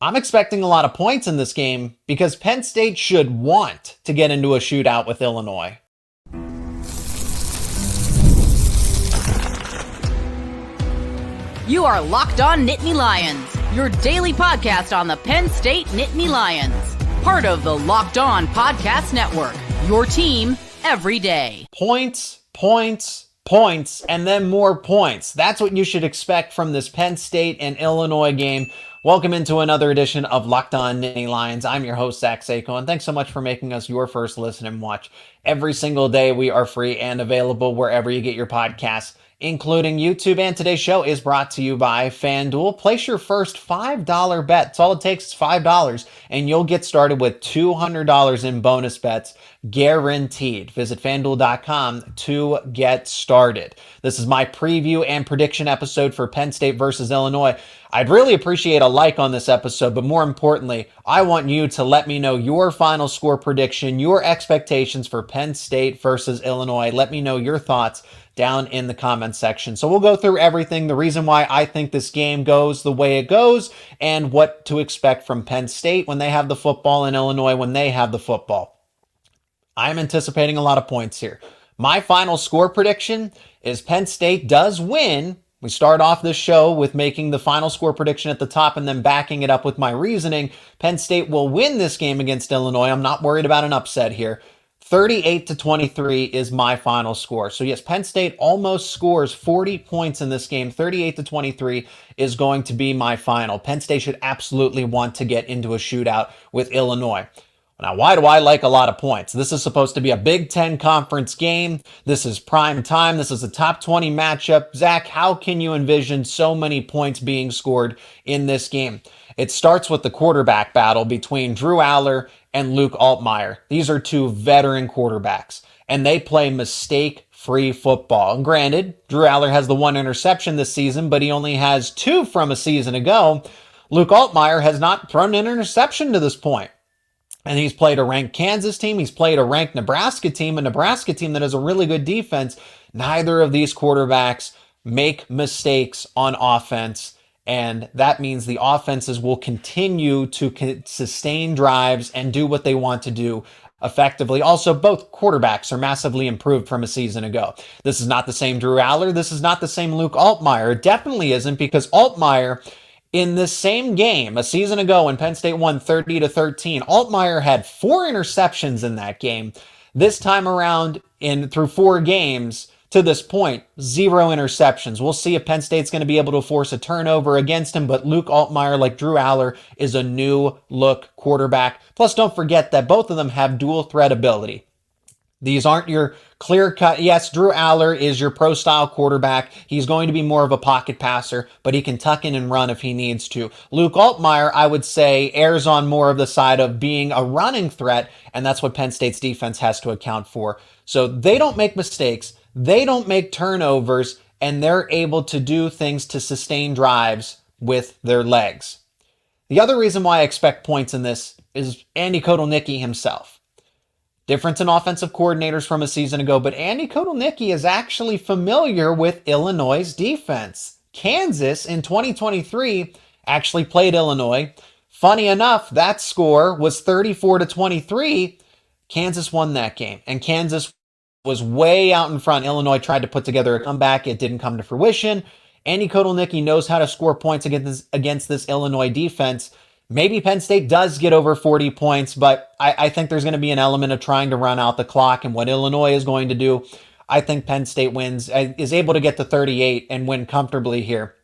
I'm expecting a lot of points in this game because Penn State should want to get into a shootout with Illinois. You are Locked On Nittany Lions, your daily podcast on the Penn State Nittany Lions. Part of the Locked On Podcast Network, your team every day. Points, points, points, and then more points. That's what you should expect from this Penn State and Illinois game. Welcome into another edition of Locked On Nittany Lions. I'm your host, Zach Seyko, and thanks so much for making us your first listen and watch. Every single day we are free and available wherever you get your podcasts, including YouTube. And today's show is brought to you by FanDuel. Place your first $5 bet. That's all it takes is $5, and you'll get started with $200 in bonus bets guaranteed. Visit FanDuel.com to get started. This is my preview and prediction episode for Penn State versus Illinois. I'd really appreciate a like on this episode, but more importantly, I want you to let me know your final score prediction, your expectations for Penn State versus Illinois. Let me know your thoughts down in the comments section. So we'll go through everything, the reason why I think this game goes the way it goes, and what to expect from Penn State when they have the football and Illinois when they have the football. I'm anticipating a lot of points here. My final score prediction is Penn State does win. We start off this show with making the final score prediction at the top and then backing it up with my reasoning. Penn State will win this game against Illinois. I'm not worried about an upset here. 38-23 is my final score. So yes, Penn State almost scores 40 points in this game. 38-23 is going to be my final. Penn State should absolutely want to get into a shootout with Illinois. Now, why do I like a lot of points? This is supposed to be a Big Ten conference game. This is prime time. This is a top 20 matchup. Zach, how can you envision so many points being scored in this game? It starts with the quarterback battle between Drew Allar and Luke Altmyer. These are two veteran quarterbacks, and they play mistake-free football. And granted, Drew Allar has the one interception this season, but he only has two from a season ago. Luke Altmyer has not thrown an interception to this point. And he's played a ranked Kansas team. He's played a ranked Nebraska team, a Nebraska team that has a really good defense. Neither of these quarterbacks make mistakes on offense. And that means the offenses will continue to sustain drives and do what they want to do effectively. Also, both quarterbacks are massively improved from a season ago. This is not the same Drew Allar. This is not the same Luke Altmyer. It definitely isn't, because Altmyer, in this same game a season ago when Penn State won 30-13, Altmyer had 4 interceptions in that game. This time around, through 4 games to this point, 0 interceptions. We'll see if Penn State's going to be able to force a turnover against him, but Luke Altmyer, like Drew Allar, is a new look quarterback. Plus, don't forget that both of them have dual threat ability. These aren't your clear-cut. Yes, Drew Allar is your pro-style quarterback. He's going to be more of a pocket passer, but he can tuck in and run if he needs to. Luke Altmyer, I would say, errs on more of the side of being a running threat, and that's what Penn State's defense has to account for. So they don't make mistakes, they don't make turnovers, and they're able to do things to sustain drives with their legs. The other reason why I expect points in this is Andy Kotelnicki himself. Difference in offensive coordinators from a season ago, but Andy Kotelnicki is actually familiar with Illinois' defense. Kansas in 2023 actually played Illinois. Funny enough, that score was 34-23. Kansas won that game, and Kansas was way out in front. Illinois tried to put together a comeback. It didn't come to fruition. Andy Kotelnicki knows how to score points against this Illinois defense. Maybe Penn State does get over 40 points, but I think there's going to be an element of trying to run out the clock, and what Illinois is going to do, I think Penn State wins, is able to get to 38 and win comfortably here.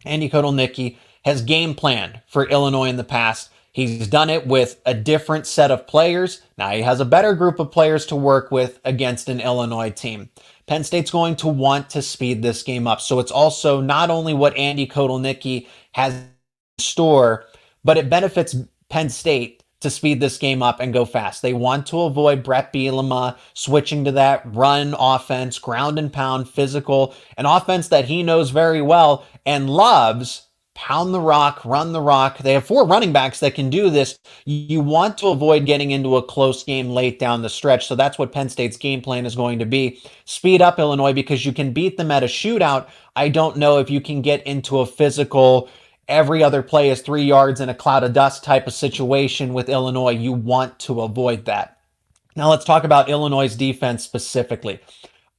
Andy Kotelnicki has game planned for Illinois in the past. He's done it with a different set of players. Now he has a better group of players to work with against an Illinois team. Penn State's going to want to speed this game up. So it's also not only what Andy Kotelnicki has in store, but it benefits Penn State to speed this game up and go fast. They want to avoid Brett Bielema switching to that run offense, ground and pound, physical, an offense that he knows very well and loves. Pound the rock, run the rock. They have 4 running backs that can do this. You want to avoid getting into a close game late down the stretch. So that's what Penn State's game plan is going to be. Speed up Illinois because you can beat them at a shootout. I don't know if you can get into a physical every other play is 3 yards in a cloud of dust type of situation with Illinois. You want to avoid that. Now let's talk about Illinois' defense specifically.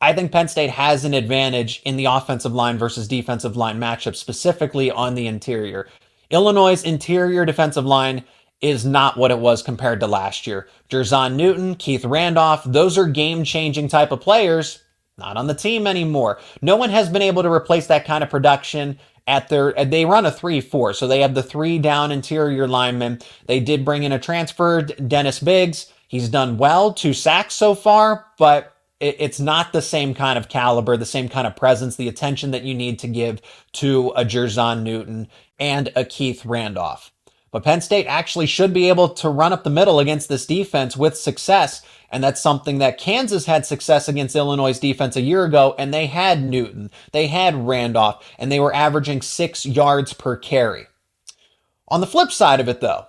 I think Penn State has an advantage in the offensive line versus defensive line matchup, specifically on the interior. Illinois' interior defensive line is not what it was compared to last year. Jerzon Newton, Keith Randolph, those are game-changing type of players, not on the team anymore. No one has been able to replace that kind of production they run a 3-4, so they have the 3 down interior linemen. They did bring in a transfer, Dennis Biggs. He's done well, 2 sacks so far, but it's not the same kind of caliber, the same kind of presence, the attention that you need to give to a Jerzon Newton and a Keith Randolph. But Penn State actually should be able to run up the middle against this defense with success, and that's something that Kansas had success against Illinois' defense a year ago, and they had Newton, they had Randolph, and they were averaging 6 yards per carry. On the flip side of it, though,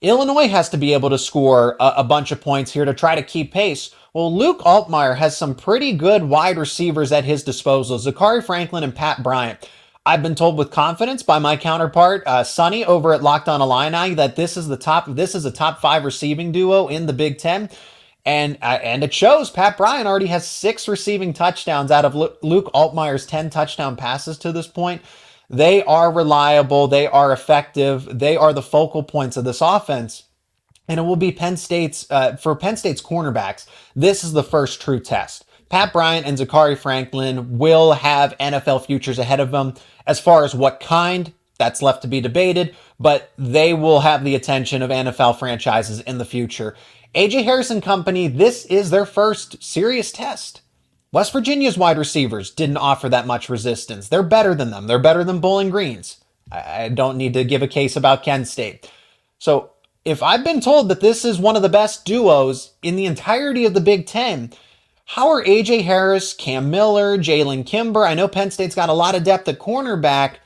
Illinois has to be able to score a bunch of points here to try to keep pace. Well, Luke Altmaier has some pretty good wide receivers at his disposal, Zachary Franklin and Pat Bryant. I've been told with confidence by my counterpart, Sonny, over at Locked On Illini, that this is a top 5 receiving duo in the Big Ten. And it shows. Pat Bryant already has 6 receiving touchdowns out of Luke Altmaier's 10 touchdown passes to this point. They are reliable. They are effective. They are the focal points of this offense. And it will be for Penn State's cornerbacks. This is the first true test. Pat Bryant and Zachary Franklin will have NFL futures ahead of them. As far as what kind, that's left to be debated, but they will have the attention of NFL franchises in the future. A.J. Harrison Company, this is their first serious test. West Virginia's wide receivers didn't offer that much resistance. They're better than them. They're better than Bowling Greens. I don't need to give a case about Penn State. So if I've been told that this is one of the best duos in the entirety of the Big Ten, how are A.J. Harris, Cam Miller, Jalen Kimber? I know Penn State's got a lot of depth at cornerback,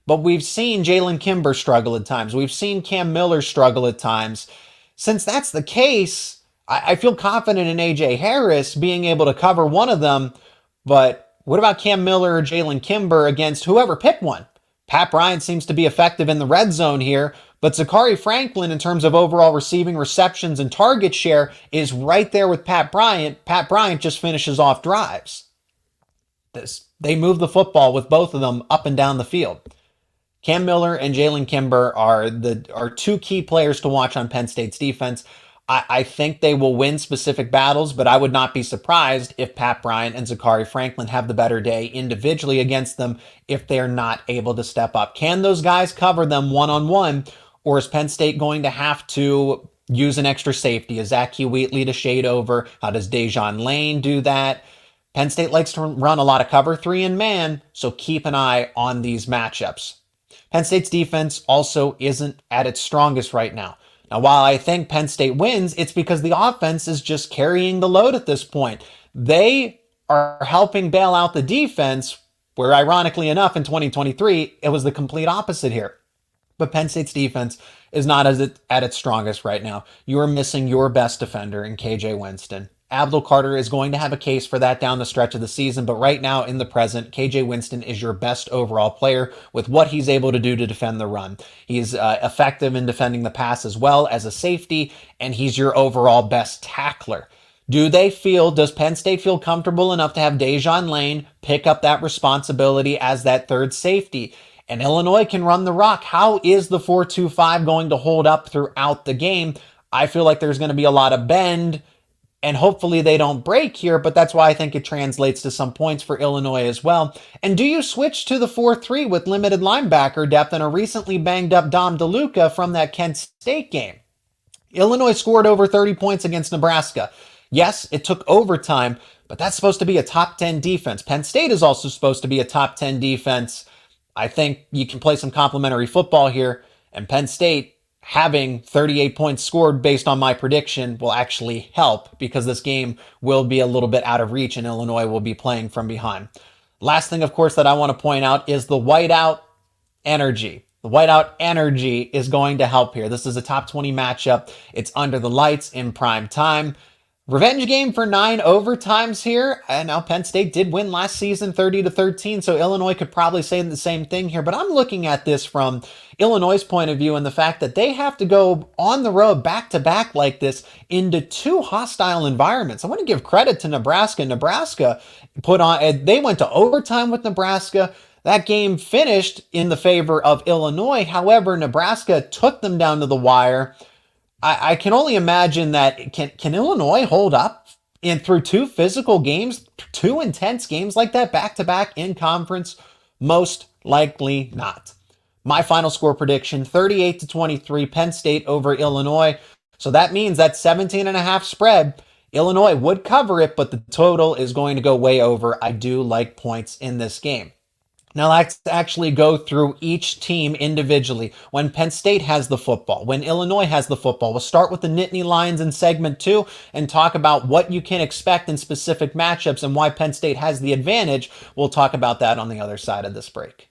but we've seen Jalen Kimber struggle at times. We've seen Cam Miller struggle at times. Since that's the case, I feel confident in A.J. Harris being able to cover one of them, but what about Cam Miller or Jalen Kimber against whoever? Pick one. Pat Bryant seems to be effective in the red zone here, but Zachary Franklin, in terms of overall receiving receptions and target share, is right there with Pat Bryant. Pat Bryant just finishes off drives. They move the football with both of them up and down the field. Cam Miller and Jalen Kimber are 2 key players to watch on Penn State's defense. I think they will win specific battles, but I would not be surprised if Pat Bryant and Zachary Franklin have the better day individually against them if they're not able to step up. Can those guys cover them one-on-one, or is Penn State going to have to use an extra safety? Is Zach Wheatley to shade over? How does Dejon Lane do that? Penn State likes to run a lot of cover 3 and man, so keep an eye on these matchups. Penn State's defense also isn't at its strongest right now. Now, while I think Penn State wins, it's because the offense is just carrying the load at this point. They are helping bail out the defense, where ironically enough, in 2023, it was the complete opposite here. But Penn State's defense is not at its strongest right now. You are missing your best defender in KJ Winston. Abdul Carter is going to have a case for that down the stretch of the season, but right now in the present, KJ Winston is your best overall player with what he's able to do to defend the run. He's effective in defending the pass as well as a safety, and he's your overall best tackler. Does Penn State feel comfortable enough to have Dejon Lane pick up that responsibility as that third safety? And Illinois can run the rock. How is the 4-2-5 going to hold up throughout the game? I feel like there's going to be a lot of bend, and hopefully they don't break here, but that's why I think it translates to some points for Illinois as well. And do you switch to the 4-3 with limited linebacker depth and a recently banged up Dom DeLuca from that Kent State game? Illinois scored over 30 points against Nebraska. Yes, it took overtime, but that's supposed to be a top 10 defense. Penn State is also supposed to be a top 10 defense. I think you can play some complimentary football here, and Penn State having 38 points scored based on my prediction will actually help, because this game will be a little bit out of reach and Illinois will be playing from behind. Last thing, of course, that I want to point out is the whiteout energy. The whiteout energy is going to help here. This is a top 20 matchup. It's under the lights in prime time. Revenge game for 9 overtimes here. And now Penn State did win last season 30-13, so Illinois could probably say the same thing here. But I'm looking at this from Illinois' point of view and the fact that they have to go on the road back-to-back like this into two hostile environments. I want to give credit to Nebraska. Nebraska they went to overtime with Nebraska. That game finished in the favor of Illinois. However, Nebraska took them down to the wire. I can only imagine that can Illinois hold up through two physical games, two intense games like that back to back in conference? Most likely not. My final score prediction, 38-23, Penn State over Illinois. So that means that 17.5 spread, Illinois would cover it, but the total is going to go way over. I do like points in this game. Now let's actually go through each team individually. When Penn State has the football, when Illinois has the football, we'll start with the Nittany Lions in segment 2 and talk about what you can expect in specific matchups and why Penn State has the advantage. We'll talk about that on the other side of this break.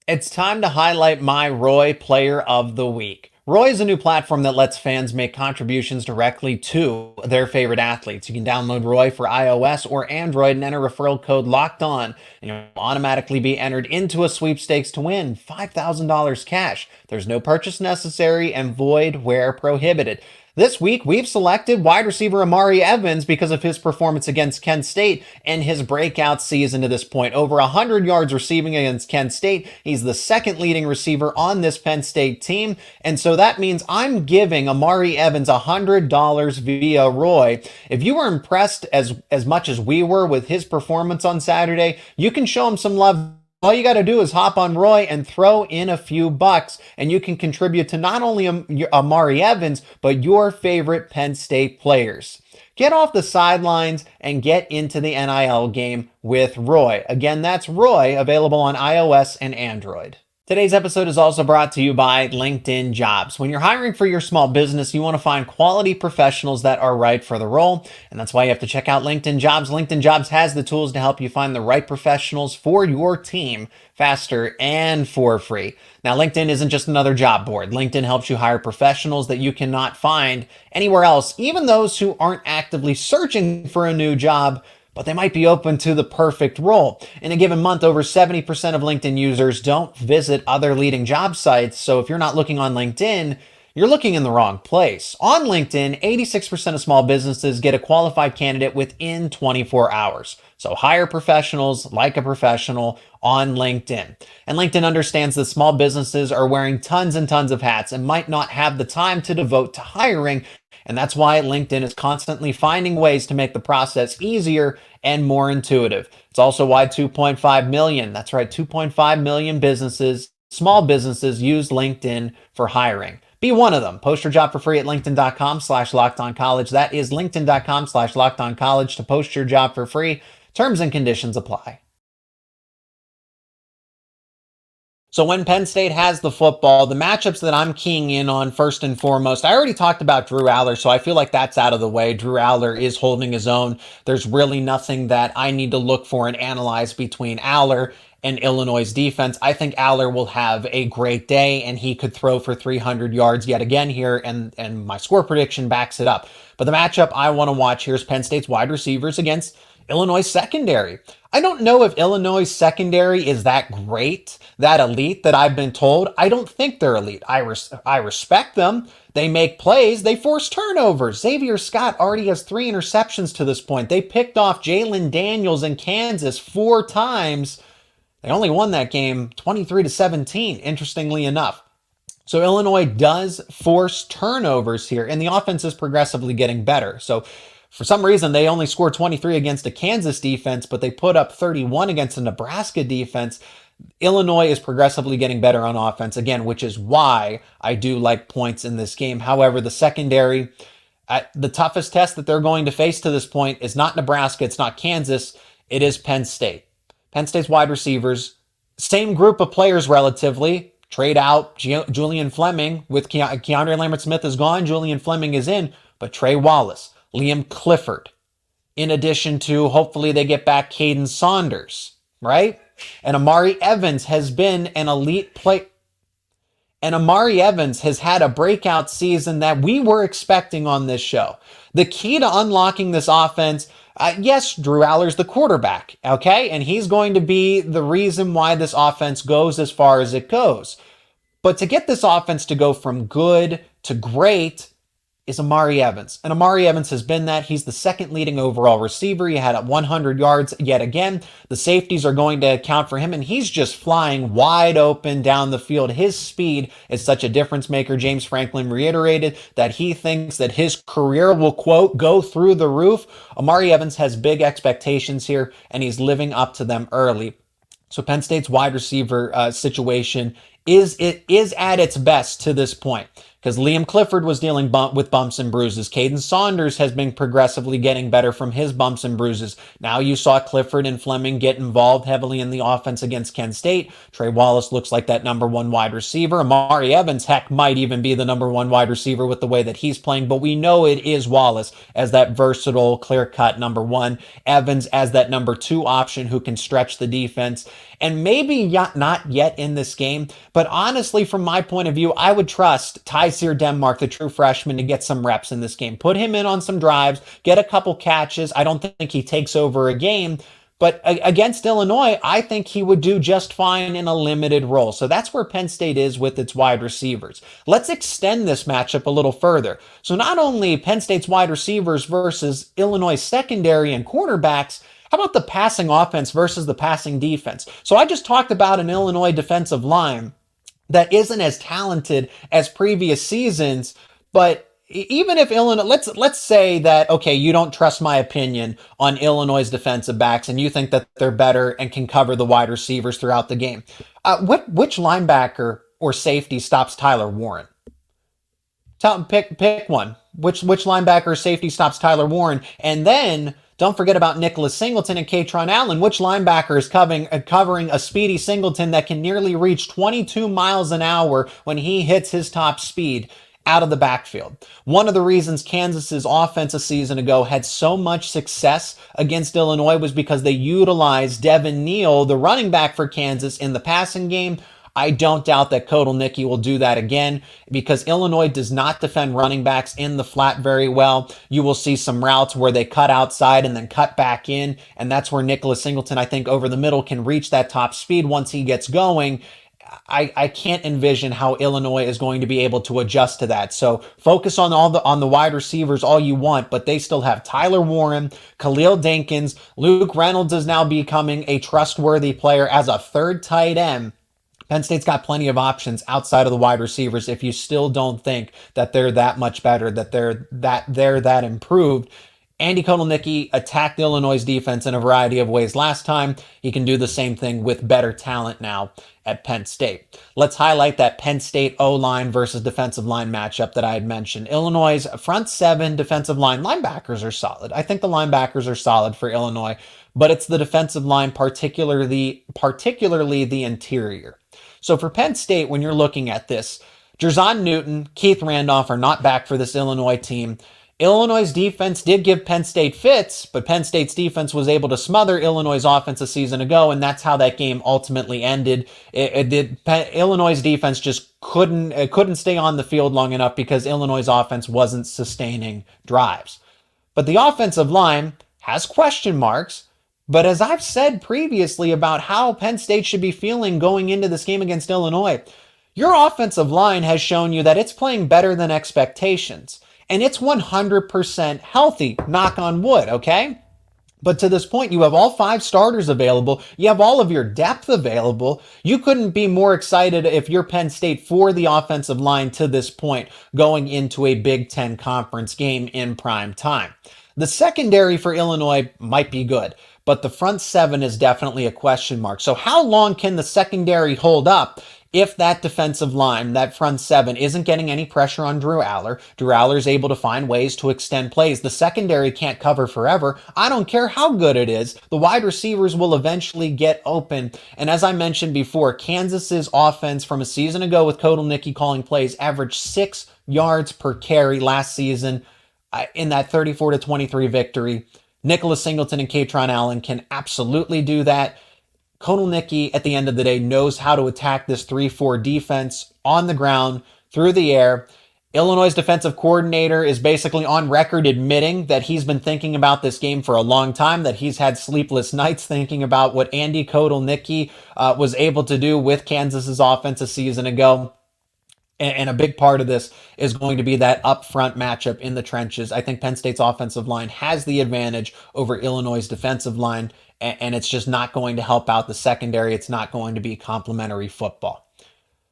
It's time to highlight my Roy Player of the Week. Roy is a new platform that lets fans make contributions directly to their favorite athletes. You can download Roy for iOS or Android and enter referral code LOCKEDON, and you'll automatically be entered into a sweepstakes to win $5,000 cash. There's no purchase necessary and void where prohibited. This week, we've selected wide receiver Amari Evans because of his performance against Kent State and his breakout season to this point. Over 100 yards receiving against Kent State. He's the second leading receiver on this Penn State team. And so that means I'm giving Amari Evans $100 via Roy. If you were impressed as much as we were with his performance on Saturday, you can show him some love. All you got to do is hop on Roy and throw in a few bucks, and you can contribute to not only Amari Evans, but your favorite Penn State players. Get off the sidelines and get into the NIL game with Roy. Again, that's Roy, available on iOS and Android. Today's episode is also brought to you by LinkedIn Jobs. When you're hiring for your small business, you want to find quality professionals that are right for the role, and that's why you have to check out LinkedIn Jobs. LinkedIn Jobs has the tools to help you find the right professionals for your team faster and for free. Now, LinkedIn isn't just another job board. LinkedIn helps you hire professionals that you cannot find anywhere else, even those who aren't actively searching for a new job, but they might be open to the perfect role. In a given month, over 70% of LinkedIn users don't visit other leading job sites. So if you're not looking on LinkedIn, you're looking in the wrong place. On LinkedIn, 86% of small businesses get a qualified candidate within 24 hours. So hire professionals like a professional on LinkedIn. And LinkedIn understands that small businesses are wearing tons and tons of hats and might not have the time to devote to hiring. And that's why LinkedIn is constantly finding ways to make the process easier and more intuitive. It's also why 2.5 million, that's right, 2.5 million businesses, small businesses use LinkedIn for hiring. Be one of them. Post your job for free at linkedin.com/lockedoncollege. That is linkedin.com/lockedoncollege to post your job for free. Terms and conditions apply. So when Penn State has the football, the matchups that I'm keying in on first and foremost, I already talked about Drew Aller, so I feel like that's out of the way. Drew Aller is holding his own. There's really nothing that I need to look for and analyze between Aller and Illinois' defense. I think Aller will have a great day, and he could throw for 300 yards yet again here, and my score prediction backs it up. But the matchup I want to watch here is Penn State's wide receivers against Illinois secondary. I don't know if Illinois secondary is that great, that elite that I've been told. I don't think they're elite. I respect them. They make plays. They force turnovers. Xavier Scott already has 3 interceptions to this point. They picked off Jalen Daniels in Kansas 4 times. They only won that game 23-17, interestingly enough. So Illinois does force turnovers here, and the offense is progressively getting better. So for some reason, they only scored 23 against a Kansas defense, but they put up 31 against a Nebraska defense. Illinois is progressively getting better on offense, again, which is why I do like points in this game. However, the secondary, the toughest test that they're going to face to this point is not Nebraska, it's not Kansas, it is Penn State. Penn State's wide receivers, same group of players relatively. Trade out Julian Fleming with Keandre Lambert-Smith is gone, Julian Fleming is in, but Trey Wallace, Liam Clifford, in addition to hopefully they get back Caden Saunders, right? And Amari Evans has been an elite And Amari Evans has had a breakout season that we were expecting on this show. The key to unlocking this offense, yes, Drew Aller's the quarterback, okay? And he's going to be the reason why this offense goes as far as it goes. But to get this offense to go from good to great is Amari Evans. And Amari Evans has been that. He's the second leading overall receiver. He had 100 yards yet again. The safeties are going to account for him, and he's just flying wide open down the field. His speed is such a difference maker. James Franklin reiterated that he thinks that his career will, quote, go through the roof. Amari Evans has big expectations here, and he's living up to them early. So Penn State's wide receiver situation is at its best to this point, because Liam Clifford was dealing with bumps and bruises. Caden Saunders has been progressively getting better from his bumps and bruises. Now you saw Clifford and Fleming get involved heavily in the offense against Kent State. Trey Wallace looks like that number one wide receiver. Amari Evans, heck, might even be the number one wide receiver with the way that he's playing, but we know it is Wallace as that versatile, clear-cut number one. Evans as that number two option who can stretch the defense. And maybe not yet in this game, but honestly, from my point of view, I would trust Tyseer Denmark, the true freshman, to get some reps in this game. Put him in on some drives, get a couple catches. I don't think he takes over a game, but against Illinois, I think he would do just fine in a limited role. So that's where Penn State is with its wide receivers. Let's extend this matchup a little further. So not only Penn State's wide receivers versus Illinois secondary and quarterbacks, how about the passing offense versus the passing defense? So I just talked about an Illinois defensive line that isn't as talented as previous seasons, but even if Illinois, let's say that, okay, you don't trust my opinion on Illinois' defensive backs and you think that they're better and can cover the wide receivers throughout the game. Which linebacker or safety stops Tyler Warren? Pick one. Which linebacker or safety stops Tyler Warren? And then don't forget about Nicholas Singleton and Katron Allen. Which linebacker is covering a speedy Singleton that can nearly reach 22 miles an hour when he hits his top speed out of the backfield? One of the reasons Kansas's offense a season ago had so much success against Illinois was because they utilized Devin Neal, the running back for Kansas, in the passing game. I don't doubt that Kotelnicki will do that again because Illinois does not defend running backs in the flat very well. You will see some routes where they cut outside and then cut back in, and that's where Nicholas Singleton, I think, over the middle can reach that top speed once he gets going. I can't envision how Illinois is going to be able to adjust to that. So focus on the wide receivers all you want, but they still have Tyler Warren, Khalil Dinkins. Luke Reynolds is now becoming a trustworthy player as a third tight end. Penn State's got plenty of options outside of the wide receivers if you still don't think that they're that much better, that they're that improved. Andy Kotelnicki attacked Illinois' defense in a variety of ways last time. He can do the same thing with better talent now at Penn State. Let's highlight that Penn State O-line versus defensive line matchup that I had mentioned. Illinois' front seven defensive line linebackers are solid. I think the linebackers are solid for Illinois, but it's the defensive line, particularly the interior. So for Penn State, when you're looking at this, Jerzon Newton, Keith Randolph are not back for this Illinois team. Illinois' defense did give Penn State fits, but Penn State's defense was able to smother Illinois' offense a season ago, and that's how that game ultimately ended. Illinois' defense just couldn't stay on the field long enough because Illinois' offense wasn't sustaining drives. But the offensive line has question marks. But as I've said previously about how Penn State should be feeling going into this game against Illinois, your offensive line has shown you that it's playing better than expectations. And it's 100% healthy, knock on wood, okay? But to this point, you have all five starters available. You have all of your depth available. You couldn't be more excited if you're Penn State for the offensive line to this point going into a Big Ten conference game in prime time. The secondary for Illinois might be good, but the front seven is definitely a question mark. So how long can the secondary hold up if that defensive line, that front seven, isn't getting any pressure on Drew Aller? Drew Aller is able to find ways to extend plays. The secondary can't cover forever. I don't care how good it is. The wide receivers will eventually get open. And as I mentioned before, Kansas's offense from a season ago with Kotelnicki calling plays averaged 6 yards per carry last season in that 34-23 victory. Nicholas Singleton and Katron Allen can absolutely do that. Kotelnicki, at the end of the day, knows how to attack this 3-4 defense on the ground, through the air. Illinois' defensive coordinator is basically on record admitting that he's been thinking about this game for a long time, that he's had sleepless nights thinking about what Andy Kotelnicki was able to do with Kansas's offense a season ago. And a big part of this is going to be that upfront matchup in the trenches. I think Penn State's offensive line has the advantage over Illinois' defensive line, and it's just not going to help out the secondary. It's not going to be complementary football.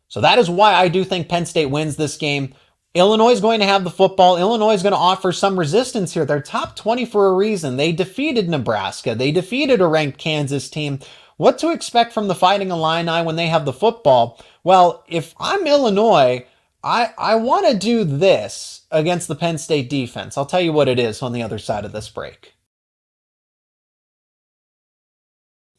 So that is why I do think Penn State wins this game. Illinois is going to have the football. Illinois is going to offer some resistance here. They're top 20 for a reason. They defeated Nebraska. They defeated a ranked Kansas team. What to expect from the Fighting Illini when they have the football? Well, if I'm Illinois, I want to do this against the Penn State defense. I'll tell you what it is on the other side of this break.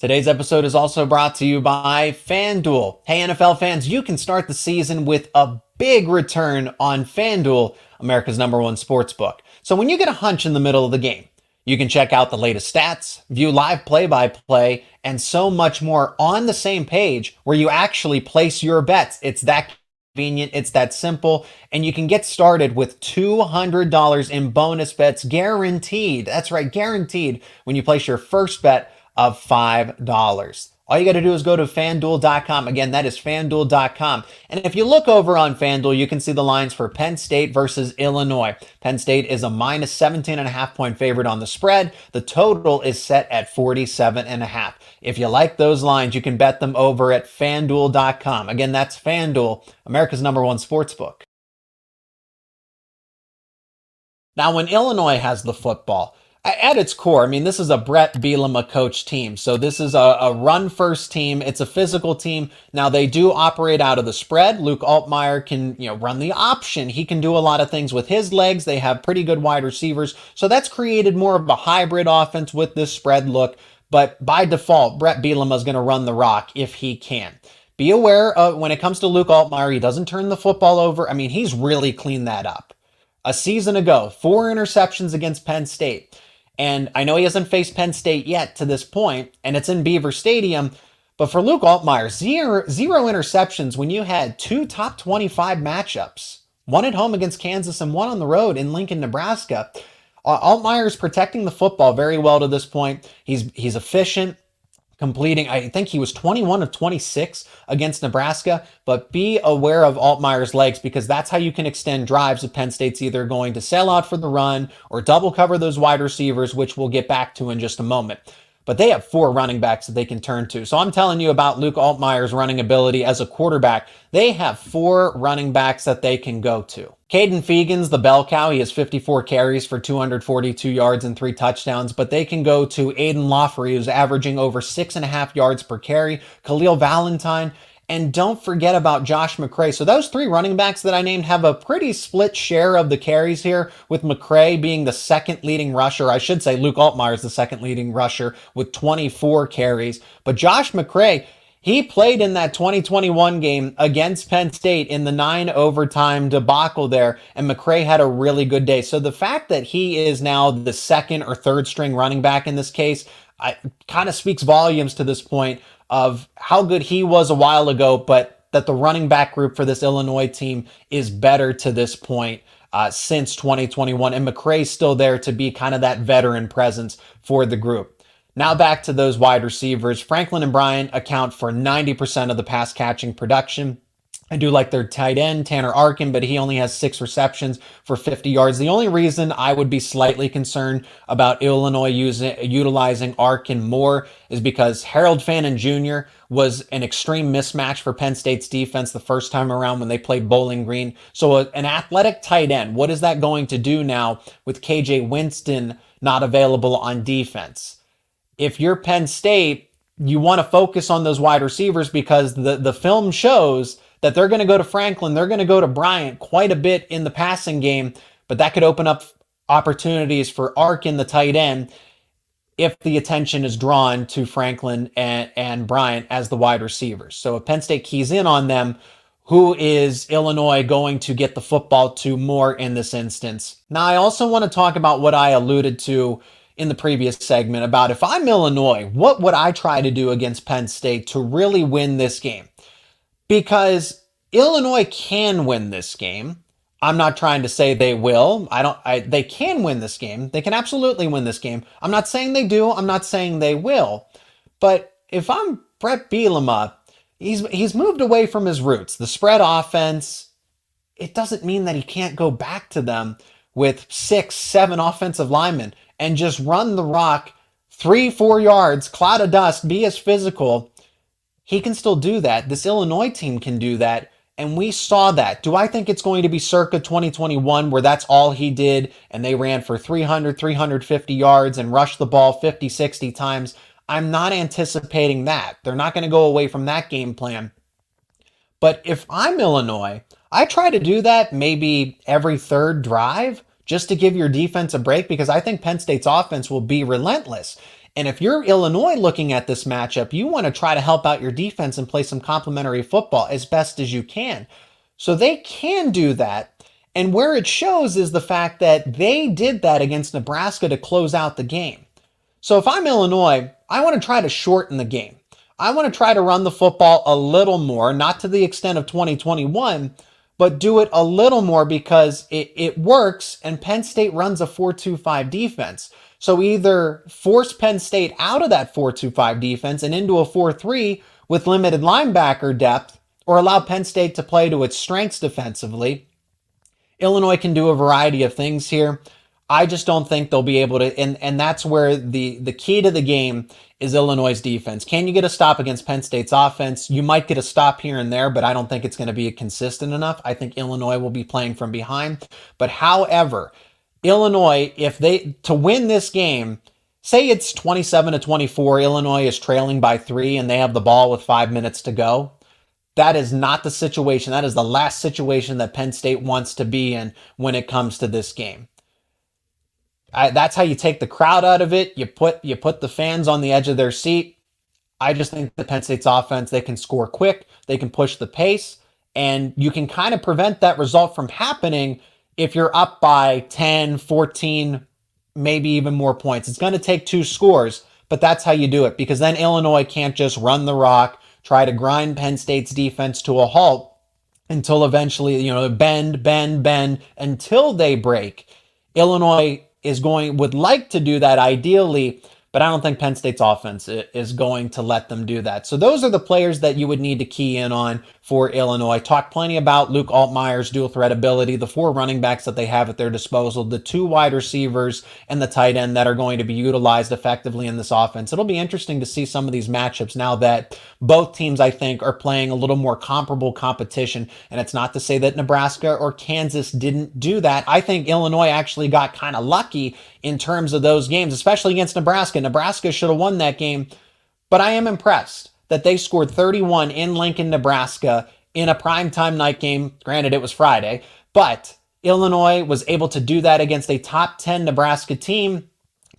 Today's episode is also brought to you by FanDuel. Hey, NFL fans, you can start the season with a big return on FanDuel, America's #1 sportsbook. So when you get a hunch in the middle of the game, you can check out the latest stats, view live play-by-play, and so much more on the same page where you actually place your bets. It's that convenient, it's that simple, and you can get started with $200 in bonus bets guaranteed. That's right, guaranteed when you place your first bet of $5. All you got to do is go to FanDuel.com. Again, that is FanDuel.com. And if you look over on FanDuel, you can see the lines for Penn State versus Illinois. Penn State is a minus 17.5 point favorite on the spread. The total is set at 47.5. If you like those lines, you can bet them over at FanDuel.com. Again, that's FanDuel, America's #1 sportsbook. Now, when Illinois has the football, at its core, I mean, this is a Brett Bielema coach team. So this is a run-first team. It's a physical team. Now, they do operate out of the spread. Luke Altmaier can, run the option. He can do a lot of things with his legs. They have pretty good wide receivers. So that's created more of a hybrid offense with this spread look. But by default, Brett Bielema is going to run the rock if he can. Be aware of when it comes to Luke Altmaier, he doesn't turn the football over. I mean, he's really cleaned that up. A season ago, 4 interceptions against Penn State. And I know he hasn't faced Penn State yet to this point, and it's in Beaver Stadium. But for Luke Altmaier, zero interceptions when you had 2 top 25 matchups. One at home against Kansas and one on the road in Lincoln, Nebraska. Altmaier is protecting the football very well to this point. He's efficient, completing, I think he was 21 of 26 against Nebraska, but be aware of Altmaier's legs because that's how you can extend drives if Penn State's either going to sell out for the run or double cover those wide receivers, which we'll get back to in just a moment. But they have 4 running backs that they can turn to. So I'm telling you about Luke Altmaier's running ability as a quarterback. They have 4 running backs that they can go to. Caden Fegan's the bell cow. He has 54 carries for 242 yards and 3 touchdowns, but they can go to Aiden Lawfrey, who's averaging over 6.5 yards per carry, Khalil Valentine, and don't forget about Josh McCray. So those 3 running backs that I named have a pretty split share of the carries here, with McCray being the second leading rusher. I should say Luke Altmaier is the second leading rusher with 24 carries. But Josh McCray, he played in that 2021 game against Penn State in the 9 overtime debacle there, and McCray had a really good day. So the fact that he is now the second or third string running back in this case kind of speaks volumes to this point of how good he was a while ago, but that the running back group for this Illinois team is better to this point since 2021. And McCray's still there to be kind of that veteran presence for the group. Now back to those wide receivers. Franklin and Bryant account for 90% of the pass catching production. I do like their tight end, Tanner Arkin, but he only has 6 receptions for 50 yards. The only reason I would be slightly concerned about Illinois utilizing Arkin more is because Harold Fannin Jr. was an extreme mismatch for Penn State's defense the first time around when they played Bowling Green. So an athletic tight end, what is that going to do now with KJ Winston not available on defense? If you're Penn State, you want to focus on those wide receivers because the film shows that they're going to go to Franklin, they're going to go to Bryant quite a bit in the passing game, but that could open up opportunities for Arkin, the tight end, if the attention is drawn to Franklin and Bryant as the wide receivers. So if Penn State keys in on them, who is Illinois going to get the football to more in this instance? Now, I also want to talk about what I alluded to in the previous segment about if I'm Illinois, what would I try to do against Penn State to really win this game? Because Illinois can win this game. I'm not trying to say they will. They can win this game. They can absolutely win this game. I'm not saying they do. I'm not saying they will. But if I'm Brett Bielema, he's moved away from his roots. The spread offense, it doesn't mean that he can't go back to them with 6, 7 offensive linemen and just run the rock 3, 4 yards, cloud of dust, be as physical. He can still do that. This Illinois team can do that. And we saw that. Do I think it's going to be circa 2021 where that's all he did and they ran for 300, 350 yards and rushed the ball 50, 60 times? I'm not anticipating that. They're not going to go away from that game plan. But if I'm Illinois, I try to do that maybe every third drive just to give your defense a break, because I think Penn State's offense will be relentless. And if you're Illinois looking at this matchup, you want to try to help out your defense and play some complementary football as best as you can. So they can do that. And where it shows is the fact that they did that against Nebraska to close out the game. So if I'm Illinois, I want to try to shorten the game. I want to try to run the football a little more, not to the extent of 2021, but do it a little more because it works, and Penn State runs a 4-2-5 defense. So either force Penn State out of that 4-2-5 defense and into a 4-3 with limited linebacker depth, or allow Penn State to play to its strengths defensively. Illinois can do a variety of things here. I just don't think they'll be able to, and that's where the key to the game is Illinois' defense. Can you get a stop against Penn State's offense? You might get a stop here and there, but I don't think it's going to be consistent enough. I think Illinois will be playing from behind. But however, Illinois, to win this game, say it's 27-24, Illinois is trailing by 3 and they have the ball with 5 minutes to go. That is not the situation. That is the last situation that Penn State wants to be in when it comes to this game. That's how you take the crowd out of it. You put the fans on the edge of their seat. I just think the Penn State's offense, they can score quick, they can push the pace, and you can kind of prevent that result from happening if you're up by 10, 14, maybe even more points. It's going to take 2 scores, but that's how you do it, because then Illinois can't just run the rock, try to grind Penn State's defense to a halt until eventually, bend until they break. Illinois would like to do that ideally, but I don't think Penn State's offense is going to let them do that. So those are the players that you would need to key in on for Illinois. Talked plenty about Luke Altmaier's dual threat ability, the 4 running backs that they have at their disposal, the 2 wide receivers, and the tight end that are going to be utilized effectively in this offense. It'll be interesting to see some of these matchups now that both teams, I think, are playing a little more comparable competition. And it's not to say that Nebraska or Kansas didn't do that. I think Illinois actually got kind of lucky in terms of those games, especially against Nebraska. Nebraska should have won that game, but I am impressed that they scored 31 in Lincoln, Nebraska in a primetime night game. Granted, it was Friday, but Illinois was able to do that against a top 10 Nebraska team.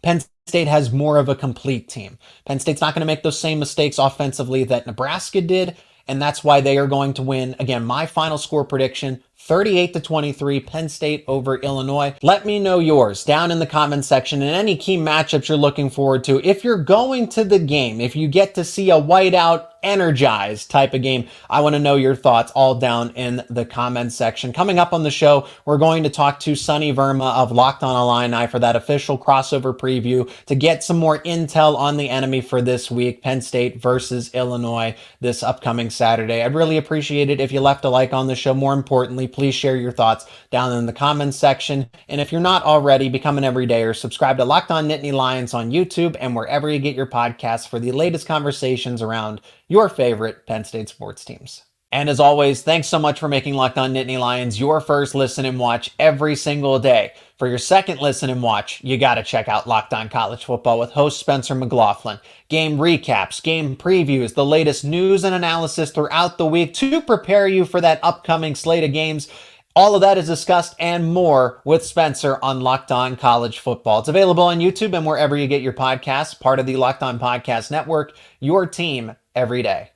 Penn State has more of a complete team. Penn State's not going to make those same mistakes offensively that Nebraska did, and that's why they are going to win. Again, my final score prediction, 38-23, Penn State over Illinois. Let me know yours down in the comment section and any key matchups you're looking forward to. If you're going to the game, if you get to see a whiteout energized type of game, I want to know your thoughts all down in the comment section. Coming up on the show, we're going to talk to Sonny Verma of Locked On Illini for that official crossover preview to get some more intel on the enemy for this week, Penn State versus Illinois this upcoming Saturday. I'd really appreciate it if you left a like on the show. More importantly, please share your thoughts down in the comments section. And if you're not already, become an everydayer. Subscribe to Locked On Nittany Lions on YouTube and wherever you get your podcasts for the latest conversations around your favorite Penn State sports teams. And as always, thanks so much for making Locked On Nittany Lions your first listen and watch every single day. For your second listen and watch, you got to check out Locked On College Football with host Spencer McLaughlin. Game recaps, game previews, the latest news and analysis throughout the week to prepare you for that upcoming slate of games. All of that is discussed and more with Spencer on Locked On College Football. It's available on YouTube and wherever you get your podcasts, part of the Locked On Podcast Network, your team every day.